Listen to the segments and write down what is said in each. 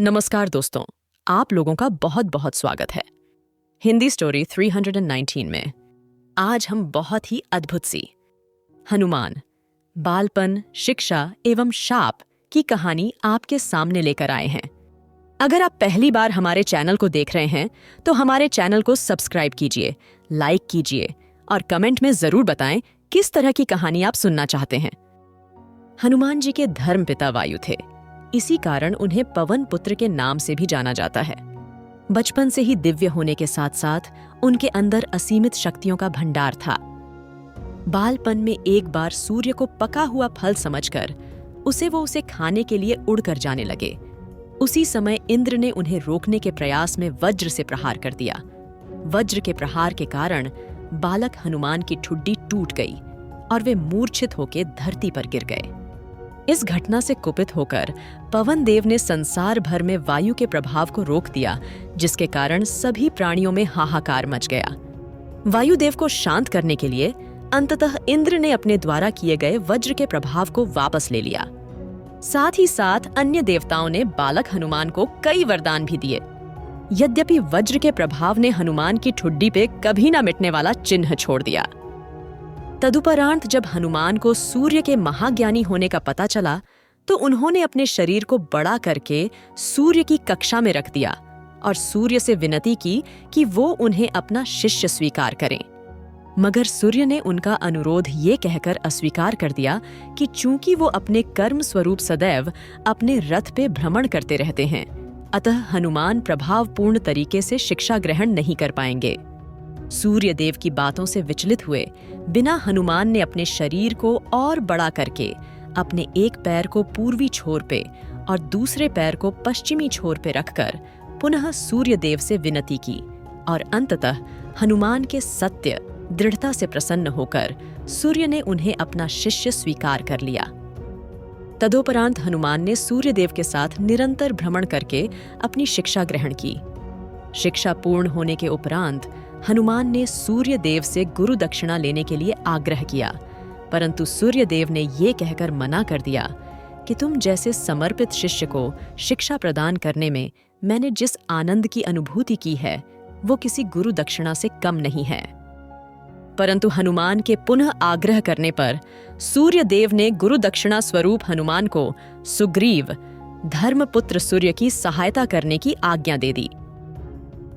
नमस्कार दोस्तों, आप लोगों का बहुत बहुत स्वागत है हिंदी स्टोरी 319 में। आज हम बहुत ही अद्भुत सी हनुमान, बालपन, शिक्षा एवं शाप की कहानी आपके सामने लेकर आए हैं। अगर आप पहली बार हमारे चैनल को देख रहे हैं तो हमारे चैनल को सब्सक्राइब कीजिए, लाइक कीजिए और कमेंट में जरूर बताएं किस तरह की कहानी आप सुनना चाहते हैं। हनुमान जी के धर्मपिता वायु थे, इसी कारण उन्हें पवन पुत्र के नाम से भी जाना जाता है। बचपन से ही दिव्य होने के साथ साथ उनके अंदर असीमित शक्तियों का भंडार था। बालपन में एक बार सूर्य को पका हुआ फल समझकर उसे खाने के लिए उड़कर जाने लगे। उसी समय इंद्र ने उन्हें रोकने के प्रयास में वज्र से प्रहार कर दिया। वज्र के प्रहार के कारण बालक हनुमान की ठुड्डी टूट गई और वे मूर्छित होकर धरती पर गिर गए। इस घटना से कुपित होकर पवन देव ने संसार भर में वायु के प्रभाव को रोक दिया, जिसके कारण सभी प्राणियों में हाहाकार मच गया। वायुदेव को शांत करने के लिए अंततः इंद्र ने अपने द्वारा किए गए वज्र के प्रभाव को वापस ले लिया। साथ ही साथ अन्य देवताओं ने बालक हनुमान को कई वरदान भी दिए। यद्यपि वज्र के प्रभाव ने हनुमान की ठुड्डी पे कभी न मिटने वाला चिन्ह छोड़ दिया। तदुपरांत जब हनुमान को सूर्य के महाज्ञानी होने का पता चला तो उन्होंने अपने शरीर को बड़ा करके सूर्य की कक्षा में रख दिया और सूर्य से विनती की कि वो उन्हें अपना शिष्य स्वीकार करें। मगर सूर्य ने उनका अनुरोध ये कहकर अस्वीकार कर दिया कि चूंकि वो अपने कर्म स्वरूप सदैव अपने रथ पे भ्रमण करते रहते हैं, अतः हनुमान प्रभावपूर्ण तरीके से शिक्षा ग्रहण नहीं कर पाएंगे। सूर्य देव की बातों से विचलित हुए बिना हनुमान ने अपने शरीर को और बड़ा करके अपने एक पैर को पूर्वी छोर पे और दूसरे पैर को पश्चिमी छोर पे रखकर पुनः सूर्य देव से विनती की और अंततः हनुमान के सत्य दृढ़ता से प्रसन्न होकर सूर्य ने उन्हें अपना शिष्य स्वीकार कर लिया। तदोपरांत हनुमान ने सूर्य देव के साथ निरंतर भ्रमण करके अपनी शिक्षा ग्रहण की। शिक्षा पूर्ण होने के उपरांत हनुमान ने सूर्य देव से गुरु दक्षिणा लेने के लिए आग्रह किया, परंतु सूर्य देव ने ये कहकर मना कर दिया कि तुम जैसे समर्पित शिष्य को शिक्षा प्रदान करने में मैंने जिस आनंद की अनुभूति की है वो किसी गुरु दक्षिणा से कम नहीं है। परंतु हनुमान के पुनः आग्रह करने पर सूर्य देव ने गुरु दक्षिणा स्वरूप हनुमान को सुग्रीव, धर्मपुत्र सूर्य की सहायता करने की आज्ञा दे दी।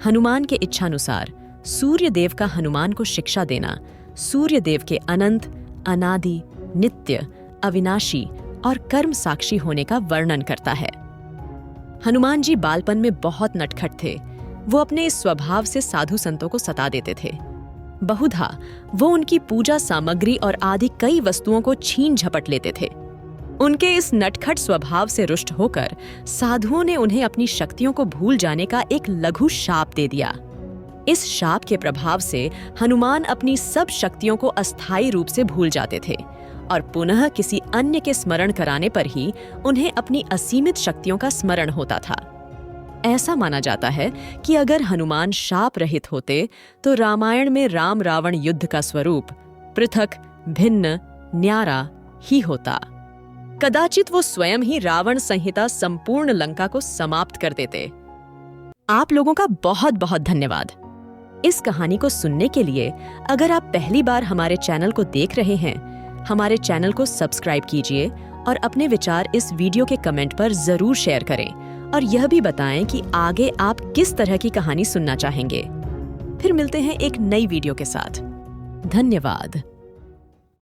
हनुमान के इच्छानुसार सूर्य देव का हनुमान को शिक्षा देना सूर्य देव के अनंत, अनादि, नित्य, अविनाशी और कर्म साक्षी होने का वर्णन करता है। हनुमान जी बालपन में बहुत नटखट थे। वो अपने इस स्वभाव से साधु संतों को सता देते थे। बहुधा वो उनकी पूजा सामग्री और आदि कई वस्तुओं को छीन झपट लेते थे। उनके इस नटखट स्वभाव से रुष्ट होकर साधुओं ने उन्हें अपनी शक्तियों को भूल जाने का एक लघु शाप दे दिया। इस शाप के प्रभाव से हनुमान अपनी सब शक्तियों को अस्थायी रूप से भूल जाते थे और पुनः किसी अन्य के स्मरण कराने पर ही उन्हें अपनी असीमित शक्तियों का स्मरण होता था। ऐसा माना जाता है कि अगर हनुमान शाप रहित होते तो रामायण में राम रावण युद्ध का स्वरूप पृथक, भिन्न, न्यारा ही होता। कदाचित वो स्वयं ही रावण संहिता संपूर्ण लंका को समाप्त कर देते। आप लोगों का बहुत बहुत धन्यवाद। इस कहानी को सुनने के लिए अगर आप पहली बार हमारे चैनल को देख रहे हैं, हमारे चैनल को सब्सक्राइब कीजिए और अपने विचार इस वीडियो के कमेंट पर जरूर शेयर करें और यह भी बताएं कि आगे आप किस तरह की कहानी सुनना चाहेंगे। फिर मिलते हैं एक नई वीडियो के साथ। धन्यवाद।